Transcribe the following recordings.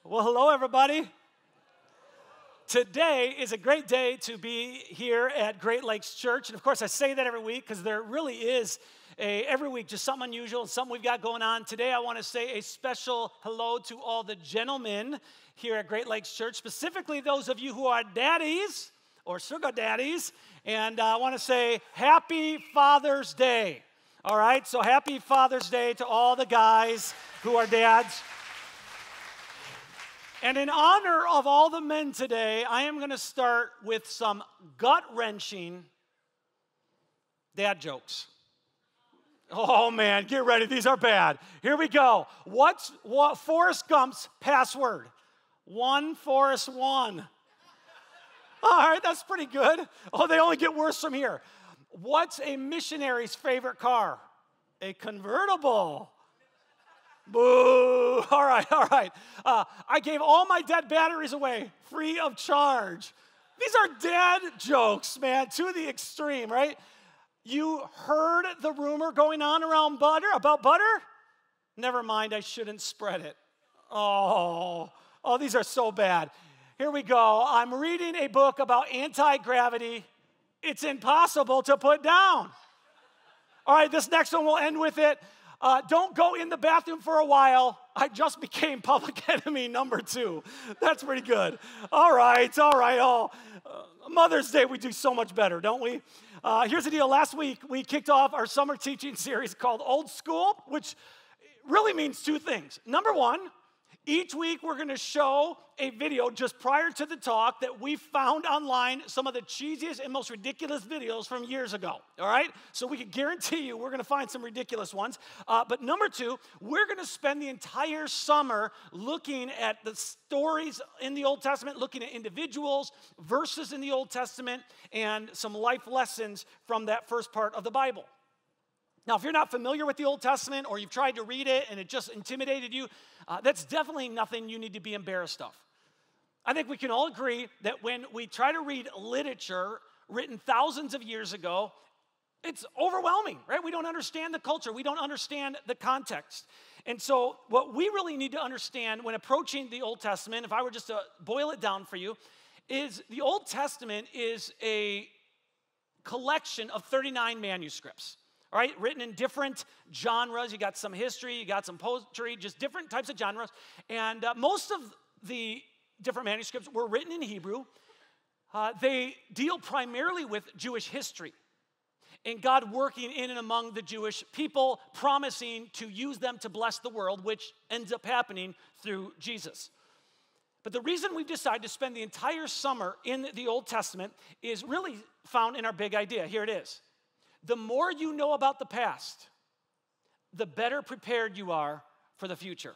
Well, hello, everybody. Today is a great day to be here at Great Lakes Church. And of course, I say that every week because there really is every week just something unusual and something we've got going on. Today, I want to say a special hello to all the gentlemen here at Great Lakes Church, specifically those of you who are daddies or sugar daddies. And I want to say happy Father's Day. All right, so happy Father's Day to all the guys who are dads. And in honor of all the men today, I am going to start with some gut-wrenching dad jokes. Oh, man, get ready. These are bad. Here we go. What's Forrest Gump's password? 141. All right, that's pretty good. Oh, they only get worse from here. What's a missionary's favorite car? A convertible. Boo. All right. I gave all my dead batteries away free of charge. These are dad jokes, man, to the extreme, right? You heard the rumor going on around about butter? Never mind, I shouldn't spread it. Oh, these are so bad. Here we go. I'm reading a book about anti-gravity. It's impossible to put down. All right, this next one will end with it. Don't go in the bathroom for a while. I just became public enemy number 2. That's pretty good. All right. Oh, Mother's Day, we do so much better, don't we? Here's the deal. Last week, we kicked off our summer teaching series called Old School, which really means 2 things. Number 1, each week we're going to show a video just prior to the talk that we found online, some of the cheesiest and most ridiculous videos from years ago, all right? So we can guarantee you we're going to find some ridiculous ones. But number 2, we're going to spend the entire summer looking at the stories in the Old Testament, looking at individuals, verses in the Old Testament, and some life lessons from that first part of the Bible. Now, if you're not familiar with the Old Testament or you've tried to read it and it just intimidated you, that's definitely nothing you need to be embarrassed of. I think we can all agree that when we try to read literature written thousands of years ago, it's overwhelming, right? We don't understand the culture. We don't understand the context. And so what we really need to understand when approaching the Old Testament, if I were just to boil it down for you, is the Old Testament is a collection of 39 manuscripts. All right, written in different genres. You got some history, you got some poetry, just different types of genres. And most of the different manuscripts were written in Hebrew. They deal primarily with Jewish history and God working in and among the Jewish people, promising to use them to bless the world, which ends up happening through Jesus. But the reason we've decided to spend the entire summer in the Old Testament is really found in our big idea. Here it is. The more you know about the past, the better prepared you are for the future.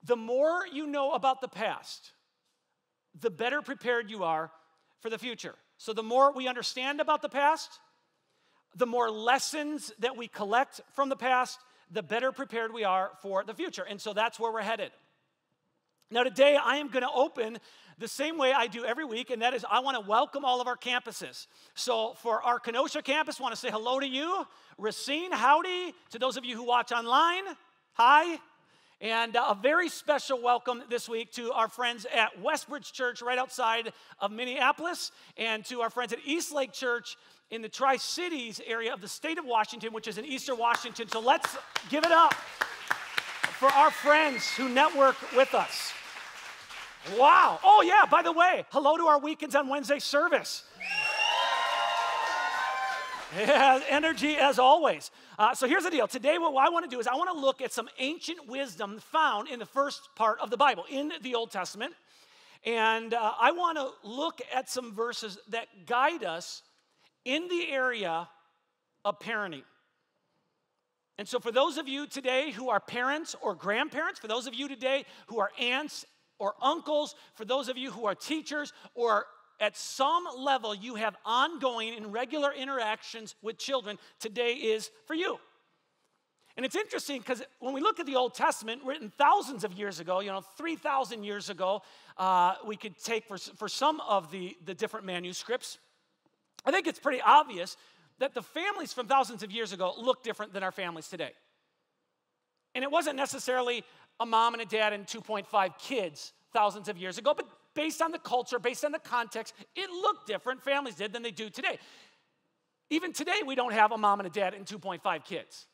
The more you know about the past, the better prepared you are for the future. So the more we understand about the past, the more lessons that we collect from the past, the better prepared we are for the future. And so that's where we're headed. Now today, I am going to open the same way I do every week, and that is I want to welcome all of our campuses. So for our Kenosha campus, I want to say hello to you. Racine, howdy. To those of you who watch online, hi. And a very special welcome this week to our friends at Westbridge Church right outside of Minneapolis, and to our friends at Eastlake Church in the Tri-Cities area of the state of Washington, which is in Eastern Washington. So let's give it up for our friends who network with us. Wow. Oh, yeah, by the way, hello to our Weekends on Wednesday service. Yeah, energy as always. So here's the deal. Today, what I want to do is I want to look at some ancient wisdom found in the first part of the Bible, in the Old Testament. And I want to look at some verses that guide us in the area of parenting. And so for those of you today who are parents or grandparents, for those of you today who are aunts or uncles, for those of you who are teachers, or at some level you have ongoing and regular interactions with children, today is for you. And it's interesting because when we look at the Old Testament, written thousands of years ago, 3,000 years ago, we could take for some of the different manuscripts, I think it's pretty obvious that the families from thousands of years ago look different than our families today. And it wasn't necessarily a mom and a dad and 2.5 kids thousands of years ago, but based on the culture, based on the context, it looked different, families did, than they do today. Even today, we don't have a mom and a dad and 2.5 kids.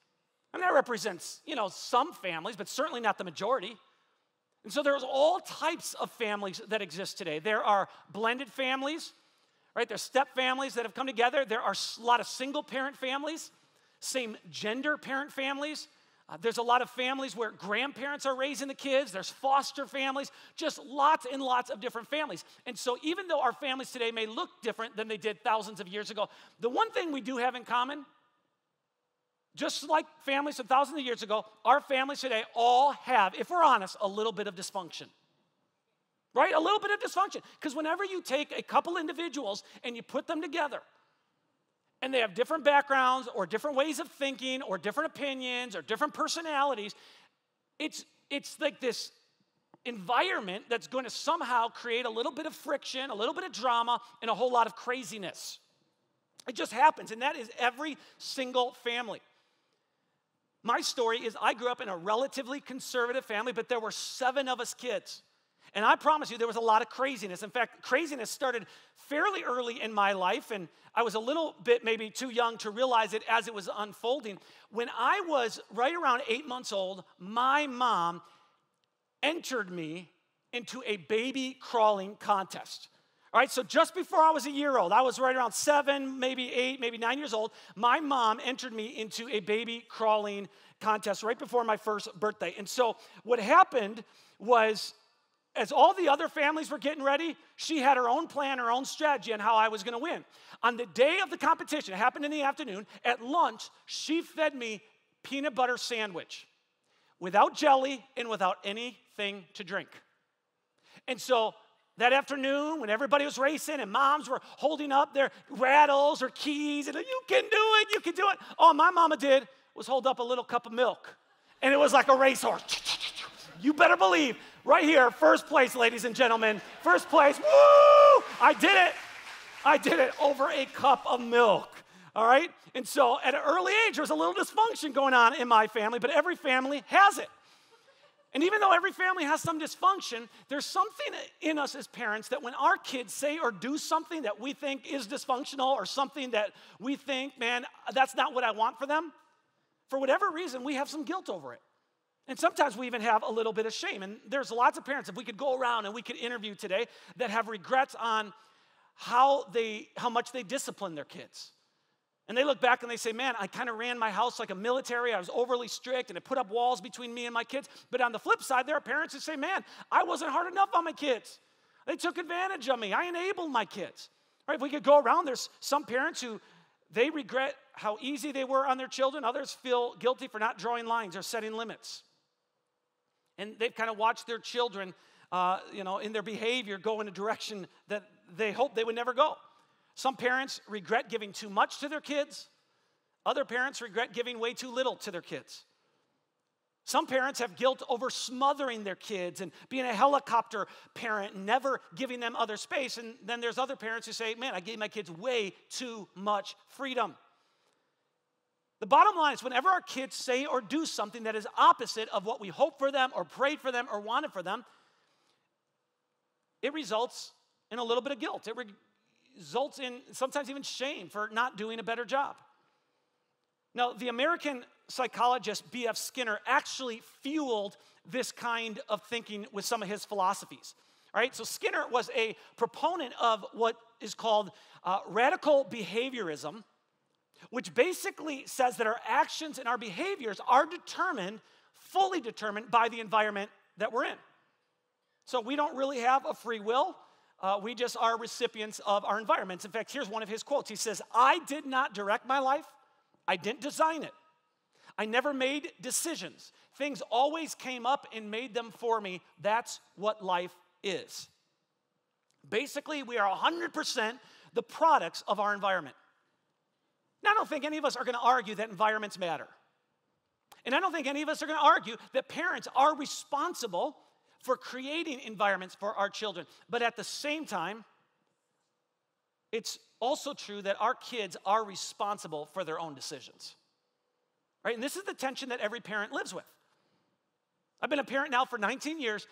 And that represents, some families, but certainly not the majority. And so there's all types of families that exist today. There are blended families, right? There's step families that have come together. There are a lot of single-parent families, same-gender parent families. There's a lot of families where grandparents are raising the kids. There's foster families, just lots and lots of different families. And so even though our families today may look different than they did thousands of years ago, the one thing we do have in common, just like families from thousands of years ago, our families today all have, if we're honest, a little bit of dysfunction. Right? A little bit of dysfunction. Because whenever you take a couple individuals and you put them together, and they have different backgrounds or different ways of thinking or different opinions or different personalities, it's like this environment that's going to somehow create a little bit of friction, a little bit of drama, and a whole lot of craziness. It just happens, and that is every single family. My story is I grew up in a relatively conservative family, but there were 7 of us kids. And I promise you, there was a lot of craziness. In fact, craziness started fairly early in my life, and I was a little bit maybe too young to realize it as it was unfolding. When I was right around 8 months old, my mom entered me into a baby crawling contest. All right, so just before I was a year old, I was right around 7, maybe 8, maybe 9 years old, my mom entered me into a baby crawling contest right before my first birthday. And so what happened was, as all the other families were getting ready, she had her own plan, her own strategy on how I was going to win. On the day of the competition, it happened in the afternoon, at lunch, she fed me peanut butter sandwich without jelly and without anything to drink. And so that afternoon, when everybody was racing and moms were holding up their rattles or keys, and you can do it, you can do it. All my mama did was hold up a little cup of milk. And it was like a racehorse. You better believe, right here, first place, ladies and gentlemen, first place, woo! I did it over a cup of milk, all right? And so at an early age, there was a little dysfunction going on in my family, but every family has it. And even though every family has some dysfunction, there's something in us as parents that when our kids say or do something that we think is dysfunctional or something that we think, man, that's not what I want for them, for whatever reason, we have some guilt over it. And sometimes we even have a little bit of shame. And there's lots of parents, if we could go around and we could interview today, that have regrets on how much they discipline their kids. And they look back and they say, man, I kind of ran my house like a military. I was overly strict and it put up walls between me and my kids. But on the flip side, there are parents who say, man, I wasn't hard enough on my kids. They took advantage of me. I enabled my kids. Right? If we could go around, there's some parents who they regret how easy they were on their children. Others feel guilty for not drawing lines or setting limits. And they've kind of watched their children, in their behavior go in a direction that they hoped they would never go. Some parents regret giving too much to their kids. Other parents regret giving way too little to their kids. Some parents have guilt over smothering their kids and being a helicopter parent, never giving them other space. And then there's other parents who say, man, I gave my kids way too much freedom. The bottom line is whenever our kids say or do something that is opposite of what we hope for them or prayed for them or wanted for them, it results in a little bit of guilt. It results in sometimes even shame for not doing a better job. Now, the American psychologist B.F. Skinner actually fueled this kind of thinking with some of his philosophies. All right, so Skinner was a proponent of what is called radical behaviorism, which basically says that our actions and our behaviors are fully determined by the environment that we're in. So we don't really have a free will. We just are recipients of our environments. In fact, here's one of his quotes. He says, I did not direct my life. I didn't design it. I never made decisions. Things always came up and made them for me. That's what life is. Basically, we are 100% the products of our environment. Now, I don't think any of us are going to argue that environments matter. And I don't think any of us are going to argue that parents are responsible for creating environments for our children. But at the same time, it's also true that our kids are responsible for their own decisions. Right? And this is the tension that every parent lives with. I've been a parent now for 19 years,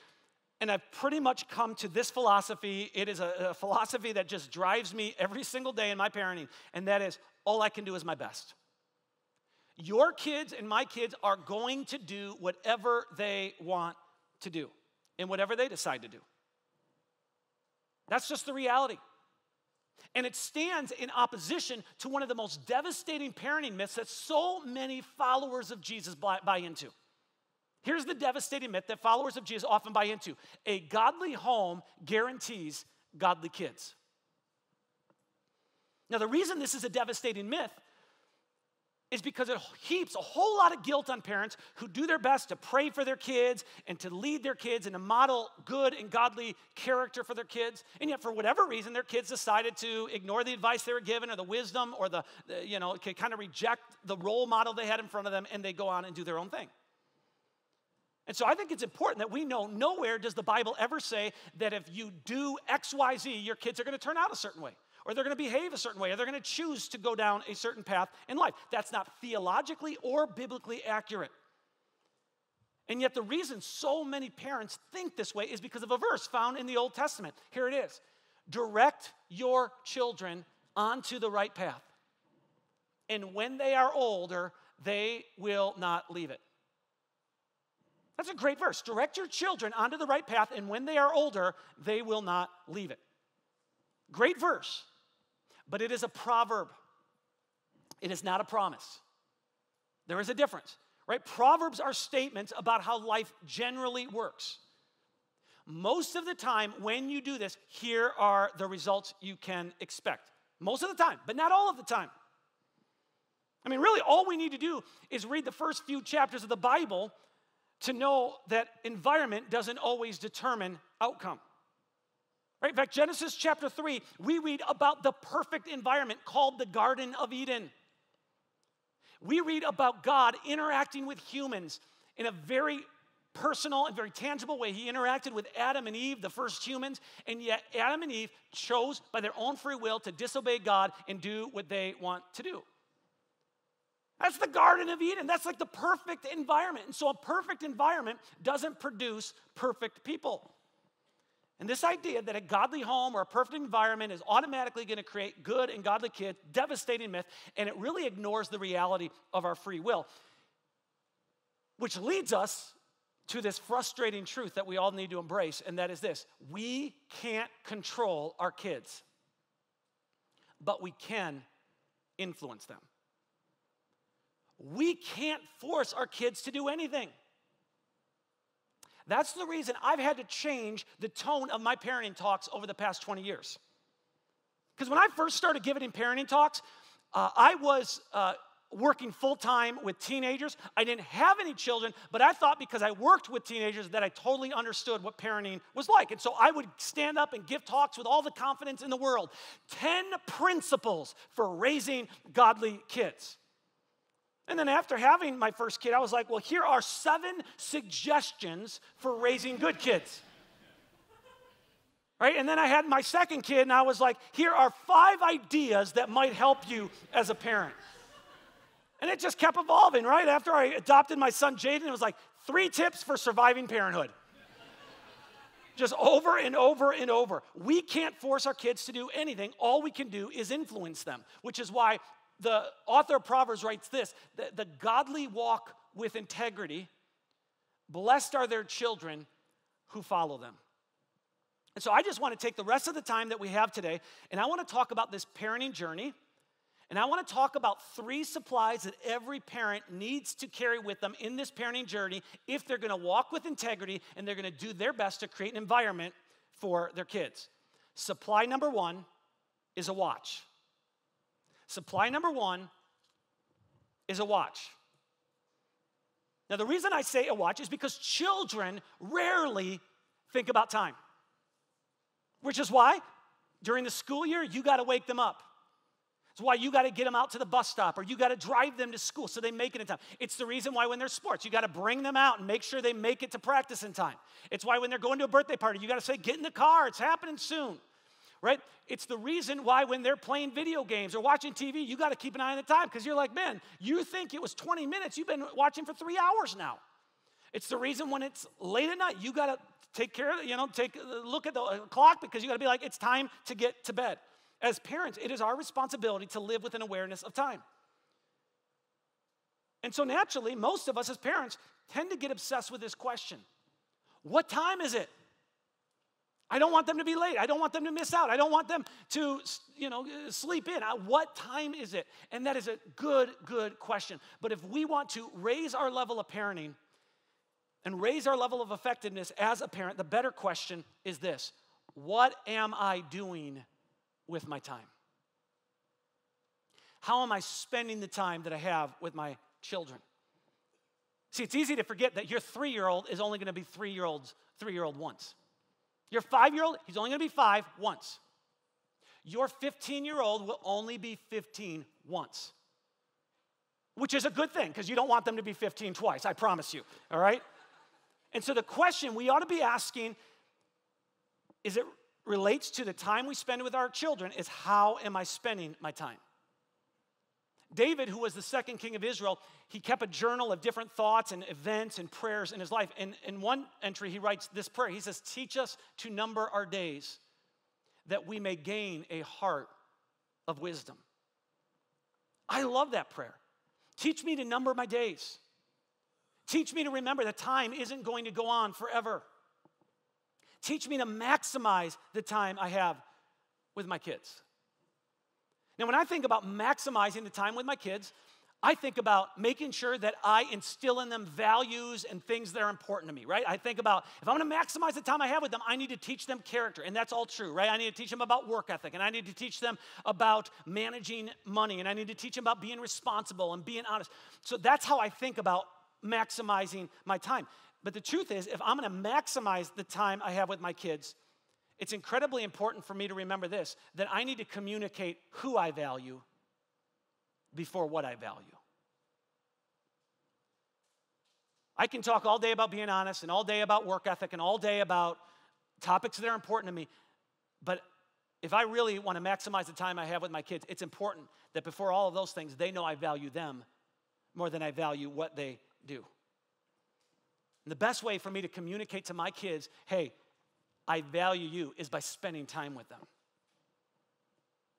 and I've pretty much come to this philosophy. It is a philosophy that just drives me every single day in my parenting, and that is, all I can do is my best. Your kids and my kids are going to do whatever they want to do and whatever they decide to do. That's just the reality. And it stands in opposition to one of the most devastating parenting myths that so many followers of Jesus buy into. Here's the devastating myth that followers of Jesus often buy into. A godly home guarantees godly kids. Now, the reason this is a devastating myth is because it heaps a whole lot of guilt on parents who do their best to pray for their kids and to lead their kids and to model good and godly character for their kids. And yet, for whatever reason, their kids decided to ignore the advice they were given or the wisdom or kind of reject the role model they had in front of them, and they go on and do their own thing. And so I think it's important that we know nowhere does the Bible ever say that if you do X, Y, Z, your kids are going to turn out a certain way, or they're going to behave a certain way, or they're going to choose to go down a certain path in life. That's not theologically or biblically accurate. And yet the reason so many parents think this way is because of a verse found in the Old Testament. Here it is. Direct your children onto the right path, and when they are older, they will not leave it. That's a great verse. Direct your children onto the right path, and when they are older, they will not leave it. Great verse. But it is a proverb. It is not a promise. There is a difference, right? Proverbs are statements about how life generally works. Most of the time, when you do this, here are the results you can expect. Most of the time, but not all of the time. I mean, really, all we need to do is read the first few chapters of the Bible to know that environment doesn't always determine outcome. Right? In fact, Genesis chapter 3, we read about the perfect environment called the Garden of Eden. We read about God interacting with humans in a very personal and very tangible way. He interacted with Adam and Eve, the first humans, and yet Adam and Eve chose by their own free will to disobey God and do what they want to do. That's the Garden of Eden. That's like the perfect environment. And so a perfect environment doesn't produce perfect people. And this idea that a godly home or a perfect environment is automatically going to create good and godly kids, devastating myth, and it really ignores the reality of our free will. Which leads us to this frustrating truth that we all need to embrace, and that is this: we can't control our kids, but we can influence them. We can't force our kids to do anything. That's the reason I've had to change the tone of my parenting talks over the past 20 years. Because when I first started giving parenting talks, I was working full-time with teenagers. I didn't have any children, but I thought because I worked with teenagers that I totally understood what parenting was like. And so I would stand up and give talks with all the confidence in the world. 10 principles for raising godly kids. And then after having my first kid, I was like, well, here are 7 suggestions for raising good kids. Right? And then I had my second kid, and I was like, here are 5 ideas that might help you as a parent. And it just kept evolving, right? After I adopted my son, Jaden, it was like 3 tips for surviving parenthood. Just over and over and over. We can't force our kids to do anything. All we can do is influence them, which is why the author of Proverbs writes this: the godly walk with integrity, blessed are their children who follow them. And so I just want to take the rest of the time that we have today, and I want to talk about this parenting journey, and I want to talk about 3 supplies that every parent needs to carry with them in this parenting journey if they're going to walk with integrity and they're going to do their best to create an environment for their kids. Supply number 1 is a watch. Supply number 1 is a watch. Now, the reason I say a watch is because children rarely think about time, which is why during the school year, you got to wake them up. It's why you got to get them out to the bus stop, or you got to drive them to school so they make it in time. It's the reason why when there's sports, you got to bring them out and make sure they make it to practice in time. It's why when they're going to a birthday party, you got to say, get in the car, it's happening soon. Right? It's the reason why when they're playing video games or watching TV, you got to keep an eye on the time, because you're like, man, you think it was 20 minutes. You've been watching for 3 hours now. It's the reason when it's late at night, you got to take care of it, take a look at the clock because you got to be like, it's time to get to bed. As parents, it is our responsibility to live with an awareness of time. And so naturally, most of us as parents tend to get obsessed with this question. What time is it? I don't want them to be late. I don't want them to miss out. I don't want them to, sleep in. What time is it? And that is a good question. But if we want to raise our level of parenting and raise our level of effectiveness as a parent, the better question is this: what am I doing with my time? How am I spending the time that I have with my children? See, it's easy to forget that your 3-year-old is only going to be 3-year-old once. Your 5-year-old, he's only going to be 5 once. Your 15-year-old will only be 15 once, which is a good thing because you don't want them to be 15 twice, I promise you, all right? And so the question we ought to be asking is it relates to the time we spend with our children is how am I spending my time? David, who was the second king of Israel, he kept a journal of different thoughts and events and prayers in his life. And in one entry, he writes this prayer. He says, teach us to number our days that we may gain a heart of wisdom. I love that prayer. Teach me to number my days. Teach me to remember that time isn't going to go on forever. Teach me to maximize the time I have with my kids. Now, when I think about maximizing the time with my kids, I think about making sure that I instill in them values and things that are important to me, right? I think about if I'm going to maximize the time I have with them, I need to teach them character, and that's all true, right? I need to teach them about work ethic, and I need to teach them about managing money, and I need to teach them about being responsible and being honest. So that's how I think about maximizing my time. But the truth is, if I'm going to maximize the time I have with my kids, it's incredibly important for me to remember this, that I need to communicate who I value before what I value. I can talk all day about being honest and all day about work ethic and all day about topics that are important to me, but if I really want to maximize the time I have with my kids, it's important that before all of those things, they know I value them more than I value what they do. And the best way for me to communicate to my kids, hey, I value you, is by spending time with them.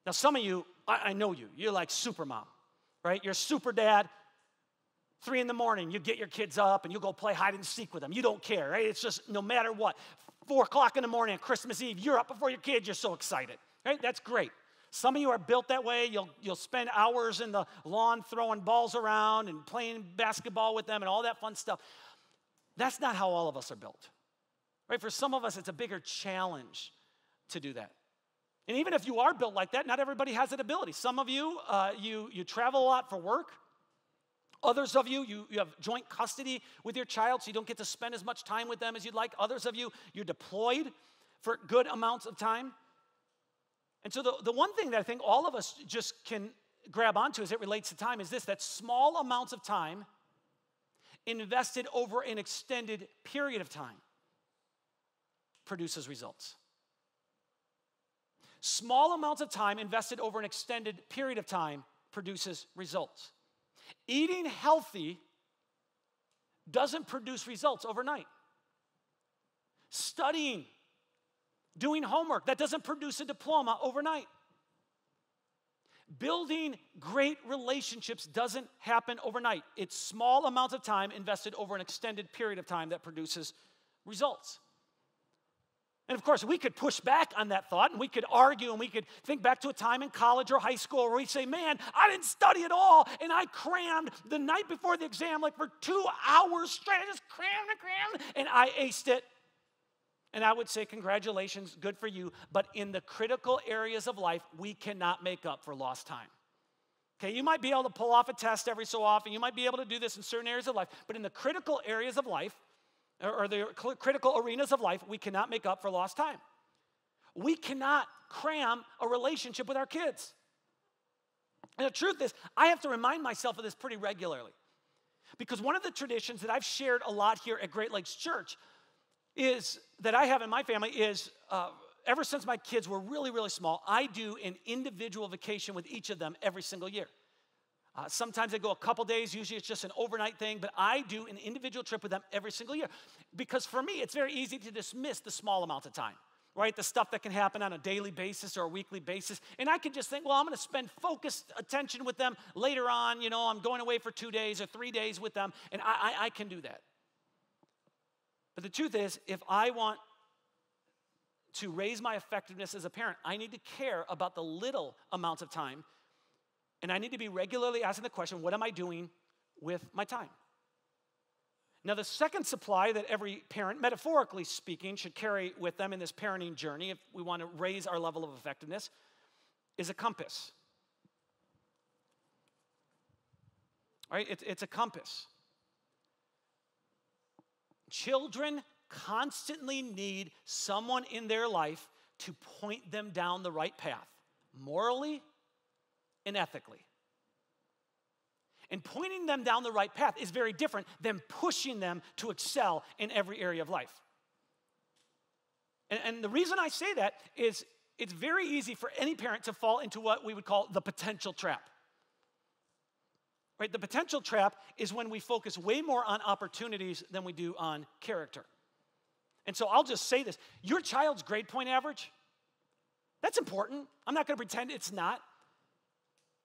Now, some of you, I know you. You're like super mom, right? You're super dad. 3 in the morning, you get your kids up and you go play hide and seek with them. You don't care, right? It's just no matter what. 4 o'clock in the morning on Christmas Eve, you're up before your kids. You're so excited, right? That's great. Some of you are built that way. You'll spend hours in the lawn throwing balls around and playing basketball with them and all that fun stuff. That's not how all of us are built. Right? For some of us, it's a bigger challenge to do that. And even if you are built like that, not everybody has that ability. Some of you, you travel a lot for work. Others of you, you have joint custody with your child, so you don't get to spend as much time with them as you'd like. Others of you, you're deployed for good amounts of time. And so the one thing that I think all of us just can grab onto as it relates to time is this, that small amounts of time invested over an extended period of time produces results. Small amounts of time invested over an extended period of time produces results. Eating healthy doesn't produce results overnight. Studying, doing homework, that doesn't produce a diploma overnight. Building great relationships doesn't happen overnight. It's small amounts of time invested over an extended period of time that produces results. And of course, we could push back on that thought and we could argue and we could think back to a time in college or high school where we say, man, I didn't study at all and I crammed the night before the exam like for 2 hours straight. I just crammed and I aced it. And I would say, congratulations, good for you. But in the critical areas of life, we cannot make up for lost time. Okay, you might be able to pull off a test every so often. You might be able to do this in certain areas of life. But in the critical areas of life, or the critical arenas of life, we cannot make up for lost time. We cannot cram a relationship with our kids. And the truth is, I have to remind myself of this pretty regularly. Because one of the traditions that I've shared a lot here at Great Lakes Church is that I have in my family is ever since my kids were really, really small, I do an individual vacation with each of them every single year. Sometimes I go a couple days. Usually it's just an overnight thing. But I do an individual trip with them every single year. Because for me, it's very easy to dismiss the small amount of time, right? The stuff that can happen on a daily basis or a weekly basis. And I can just think, well, I'm going to spend focused attention with them later on. You know, I'm going away for 2 days or 3 days with them. And I can do that. But the truth is, if I want to raise my effectiveness as a parent, I need to care about the little amounts of time, and I need to be regularly asking the question, what am I doing with my time? Now, the second supply that every parent, metaphorically speaking, should carry with them in this parenting journey, if we want to raise our level of effectiveness, is a compass. Right? It's a compass. Children constantly need someone in their life to point them down the right path, morally and ethically. And pointing them down the right path is very different than pushing them to excel in every area of life. And the reason I say that is it's very easy for any parent to fall into what we would call the potential trap. Right? The potential trap is when we focus way more on opportunities than we do on character. And so I'll just say this. Your child's grade point average, that's important. I'm not going to pretend it's not.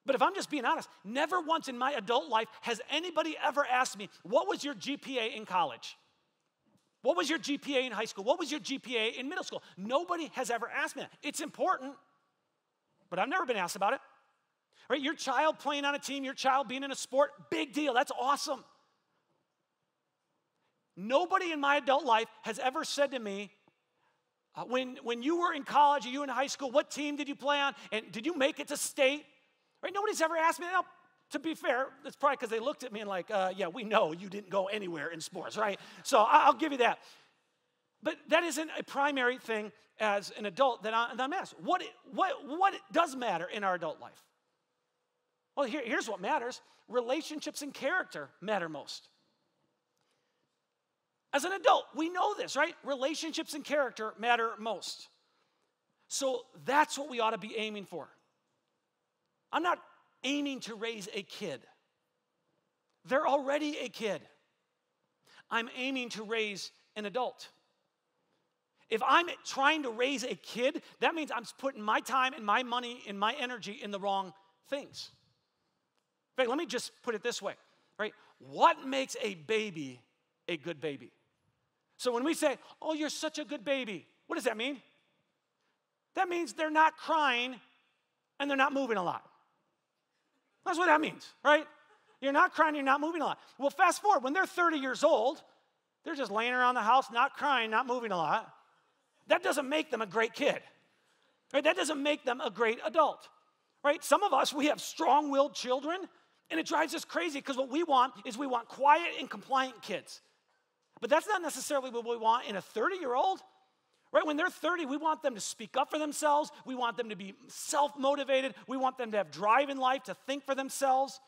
But if I'm just being honest, never once in my adult life has anybody ever asked me, what was your GPA in college? What was your GPA in high school? What was your GPA in middle school? Nobody has ever asked me that. It's important, but I've never been asked about it. Right? Your child playing on a team, your child being in a sport, big deal. That's awesome. Nobody in my adult life has ever said to me, when you were in college or you were in high school, what team did you play on? And did you make it to state? Right? Nobody's ever asked me that. Now, to be fair, it's probably because they looked at me and like, yeah, we know you didn't go anywhere in sports, right? So I'll give you that. But that isn't a primary thing as an adult that I'm asked. What does matter in our adult life? Well, here's what matters. Relationships and character matter most. As an adult, we know this, right? Relationships and character matter most. So that's what we ought to be aiming for. I'm not aiming to raise a kid. They're already a kid. I'm aiming to raise an adult. If I'm trying to raise a kid, that means I'm putting my time and my money and my energy in the wrong things. In fact, let me just put it this way, right? What makes a baby a good baby? So when we say, oh, you're such a good baby, what does that mean? That means they're not crying and they're not moving a lot. That's what that means, right? You're not crying, you're not moving a lot. Well, fast forward, when they're 30 years old, they're just laying around the house, not crying, not moving a lot. That doesn't make them a great kid, right? That doesn't make them a great adult, right? Some of us, we have strong-willed children, and it drives us crazy because what we want is we want quiet and compliant kids. But that's not necessarily what we want in a 30-year-old. Right? When they're 30, we want them to speak up for themselves. We want them to be self-motivated. We want them to have drive in life, to think for themselves.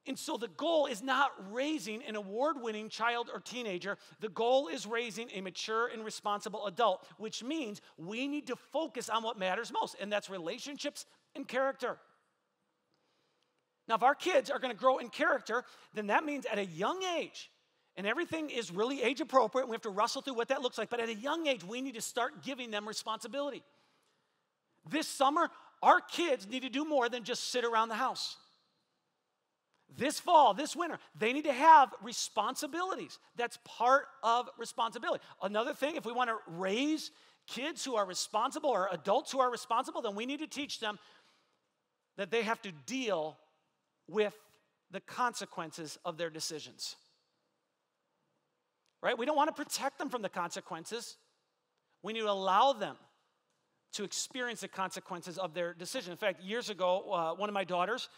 And so the goal is not raising an award-winning child or teenager. The goal is raising a mature and responsible adult, which means we need to focus on what matters most, and that's relationships and character. Now, if our kids are going to grow in character, then that means at a young age, and everything is really age appropriate. We have to wrestle through what that looks like. But at a young age, we need to start giving them responsibility. This summer, our kids need to do more than just sit around the house. This fall, this winter, they need to have responsibilities. That's part of responsibility. Another thing, if we want to raise kids who are responsible or adults who are responsible, then we need to teach them that they have to deal with the consequences of their decisions. Right? We don't want to protect them from the consequences. We need to allow them to experience the consequences of their decision. In fact, years ago, one of my daughters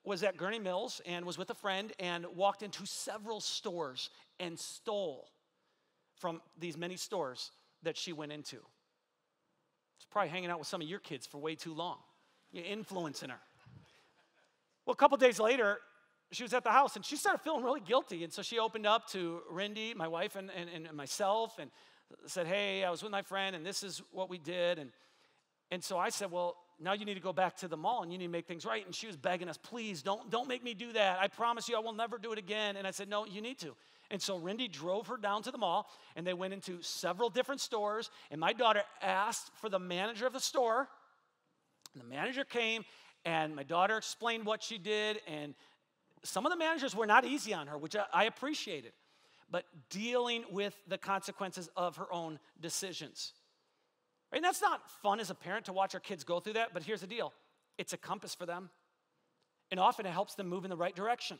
was at Gurney Mills and was with a friend and walked into several stores and stole from these many stores that she went into. She's probably hanging out with some of your kids for way too long. You're influencing her. Well, a couple days later, she was at the house, and she started feeling really guilty. And so she opened up to Rindy, my wife, and myself, and said, hey, I was with my friend, and this is what we did. And so I said, well, now you need to go back to the mall and you need to make things right. And she was begging us, please, don't make me do that. I promise you I will never do it again. And I said, no, you need to. And so Rindy drove her down to the mall, and they went into several different stores, and my daughter asked for the manager of the store, and the manager came, and my daughter explained what she did, and some of the managers were not easy on her, which I appreciated, but dealing with the consequences of her own decisions. And that's not fun as a parent to watch our kids go through that, but here's the deal. It's a compass for them, and often it helps them move in the right direction.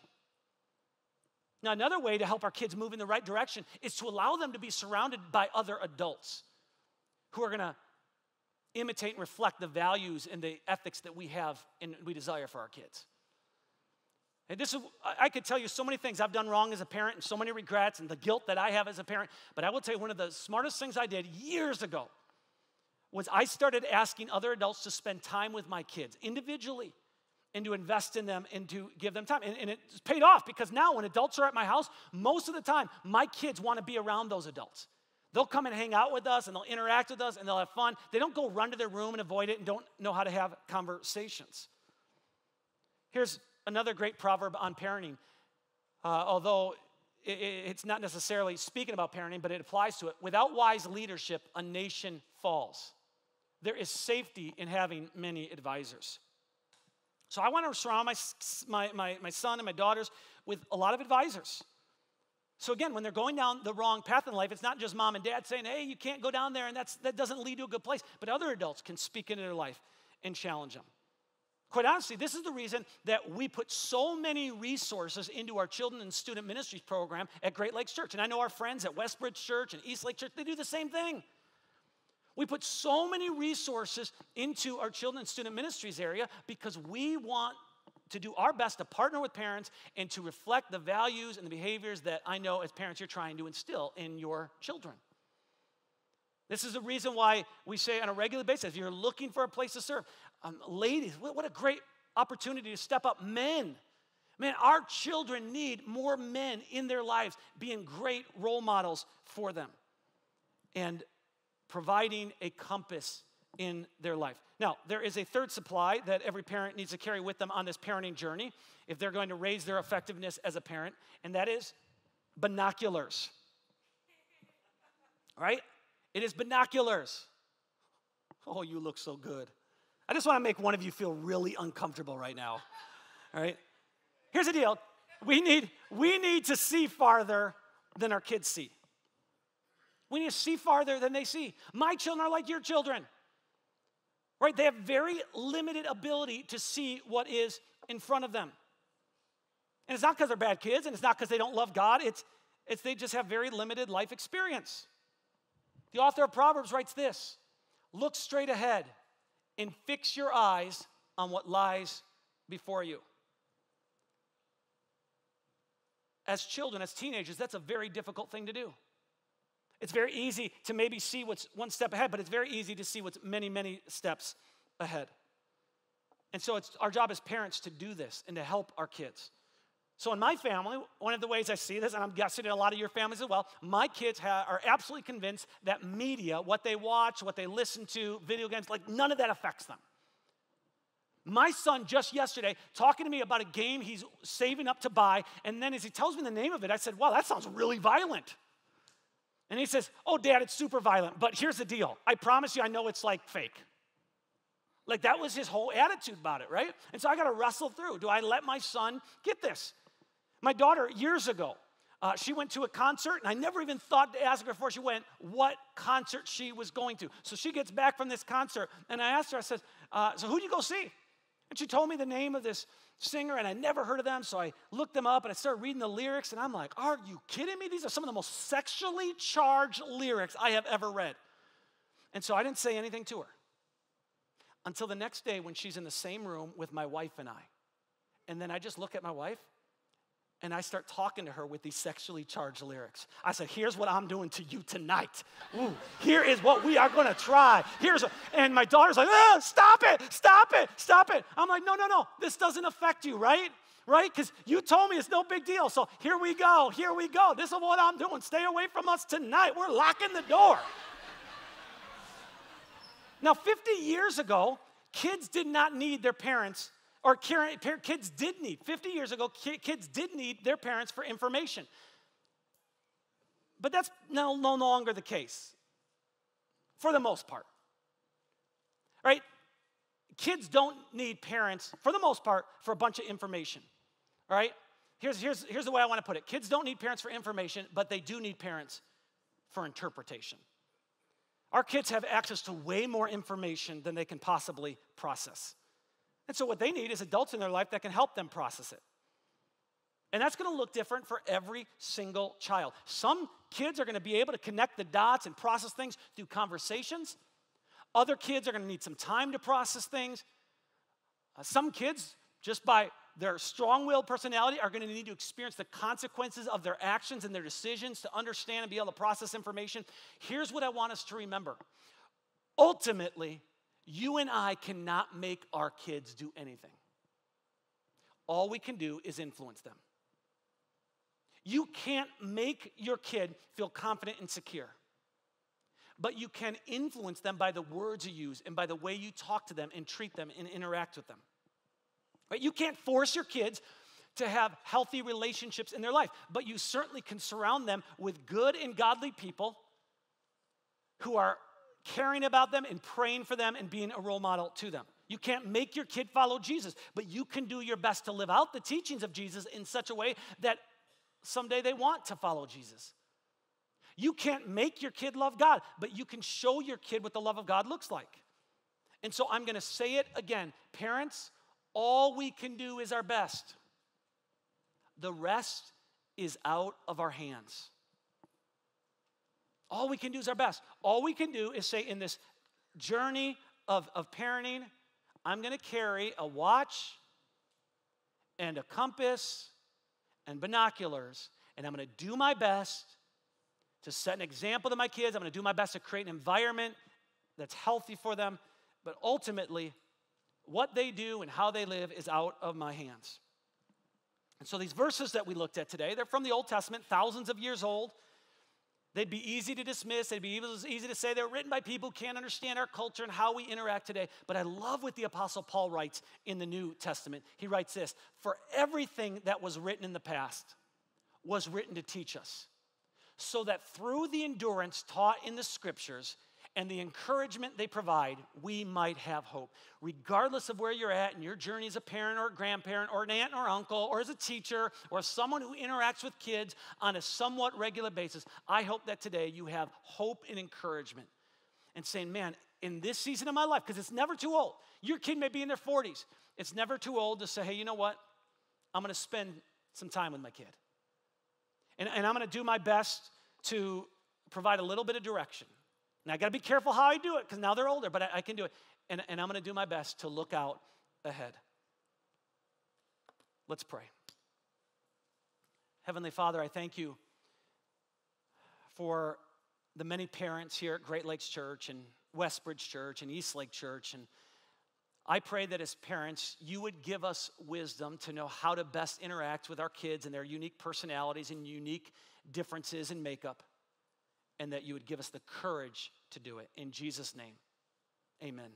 Now, another way to help our kids move in the right direction is to allow them to be surrounded by other adults who are going to imitate and reflect the values and the ethics that we have and we desire for our kids. And I could tell you so many things I've done wrong as a parent and so many regrets and the guilt that I have as a parent, but I will tell you one of the smartest things I did years ago was I started asking other adults to spend time with my kids individually and to invest in them and to give them time. And it's paid off because now when adults are at my house, most of the time, my kids want to be around those adults. They'll come and hang out with us and they'll interact with us and they'll have fun. They don't go run to their room and avoid it and don't know how to have conversations. Here's another great proverb on parenting, although it's not necessarily speaking about parenting, but it applies to it. Without wise leadership, a nation falls. There is safety in having many advisors. So I want to surround my son and my daughters with a lot of advisors. So again, when they're going down the wrong path in life, it's not just mom and dad saying, hey, you can't go down there, and that doesn't lead to a good place. But other adults can speak into their life and challenge them. Quite honestly, this is the reason that we put so many resources into our children and student ministries program at Great Lakes Church. And I know our friends at Westbridge Church and East Lake Church, they do the same thing. We put so many resources into our children and student ministries area because we want to do our best to partner with parents and to reflect the values and the behaviors that I know as parents you're trying to instill in your children. This is the reason why we say on a regular basis, if you're looking for a place to serve, ladies, what a great opportunity to step up. Men, man, our children need more men in their lives being great role models for them and providing a compass in their life. Now, there is a third supply that every parent needs to carry with them on this parenting journey if they're going to raise their effectiveness as a parent, and that is binoculars. Right? It is binoculars. Oh, you look so good. I just want to make one of you feel really uncomfortable right now. All right? Here's the deal. We need to see farther than our kids see. We need to see farther than they see. My children are like your children. Right? They have very limited ability to see what is in front of them. And it's not because they're bad kids, and it's not because they don't love God. It's they just have very limited life experience. The author of Proverbs writes this: look straight ahead and fix your eyes on what lies before you. As children, as teenagers, that's a very difficult thing to do. It's very easy to maybe see what's one step ahead, but it's very easy to see what's many, many steps ahead. And so it's our job as parents to do this and to help our kids. So in my family, one of the ways I see this, and I'm guessing in a lot of your families as well, my kids are absolutely convinced that media, what they watch, what they listen to, video games, like none of that affects them. My son just yesterday talking to me about a game he's saving up to buy, and then as he tells me the name of it, I said, wow, that sounds really violent. And he says, oh, Dad, it's super violent, but here's the deal. I promise you I know it's like fake. Like that was his whole attitude about it, right? And so I got to wrestle through. Do I let my son get this? My daughter, years ago, she went to a concert, and I never even thought to ask her before she went what concert she was going to. So she gets back from this concert, and I asked her, I said, so who'd you go see? And she told me the name of this singer, and I never heard of them, so I looked them up, and I started reading the lyrics, and I'm like, are you kidding me? These are some of the most sexually charged lyrics I have ever read. And so I didn't say anything to her until the next day when she's in the same room with my wife and I. And then I just look at my wife, and I start talking to her with these sexually charged lyrics. I said, here's what I'm doing to you tonight. Ooh, here is what we are going to try. And my daughter's like, stop it, stop it, stop it. I'm like, no, this doesn't affect you, right? Right? Because you told me it's no big deal. So here we go. This is what I'm doing. Stay away from us tonight. We're locking the door. Now, 50 years ago, Kids did not need their parents, or kids did need, 50 years ago, kids did need their parents for information. But that's no longer the case, for the most part, right? Kids don't need parents, for the most part, for a bunch of information, all right? Here's the way I want to put it. Kids don't need parents for information, but they do need parents for interpretation. Our kids have access to way more information than they can possibly process. And so what they need is adults in their life that can help them process it. And that's going to look different for every single child. Some kids are going to be able to connect the dots and process things through conversations. Other kids are going to need some time to process things. Some kids, just by their strong-willed personality, are going to need to experience the consequences of their actions and their decisions to understand and be able to process information. Here's what I want us to remember. Ultimately, you and I cannot make our kids do anything. All we can do is influence them. You can't make your kid feel confident and secure, but you can influence them by the words you use and by the way you talk to them and treat them and interact with them. But you can't force your kids to have healthy relationships in their life, but you certainly can surround them with good and godly people who are caring about them and praying for them and being a role model to them. You can't make your kid follow Jesus, but you can do your best to live out the teachings of Jesus in such a way that someday they want to follow Jesus. You can't make your kid love God, but you can show your kid what the love of God looks like. And so I'm going to say it again. Parents, all we can do is our best. The rest is out of our hands. All we can do is our best. All we can do is say, in this journey of parenting, I'm going to carry a watch and a compass and binoculars, and I'm going to do my best to set an example to my kids. I'm going to do my best to create an environment that's healthy for them. But ultimately, what they do and how they live is out of my hands. And so these verses that we looked at today, they're from the Old Testament, thousands of years old. They'd be easy to dismiss. They'd be easy to say they're written by people who can't understand our culture and how we interact today. But I love what the Apostle Paul writes in the New Testament. He writes this: for everything that was written in the past was written to teach us, so that through the endurance taught in the Scriptures and the encouragement they provide, we might have hope. Regardless of where you're at in your journey as a parent or a grandparent or an aunt or uncle or as a teacher or someone who interacts with kids on a somewhat regular basis, I hope that today you have hope and encouragement and saying, man, in this season of my life, because it's never too old. Your kid may be in their 40s. It's never too old to say, hey, you know what? I'm going to spend some time with my kid. And I'm going to do my best to provide a little bit of direction. And I got to be careful how I do it because now they're older, but I can do it. And I'm going to do my best to look out ahead. Let's pray. Heavenly Father, I thank you for the many parents here at Great Lakes Church and Westbridge Church and Eastlake Church. And I pray that as parents, you would give us wisdom to know how to best interact with our kids and their unique personalities and unique differences in makeup, and that you would give us the courage to do it. In Jesus' name, amen.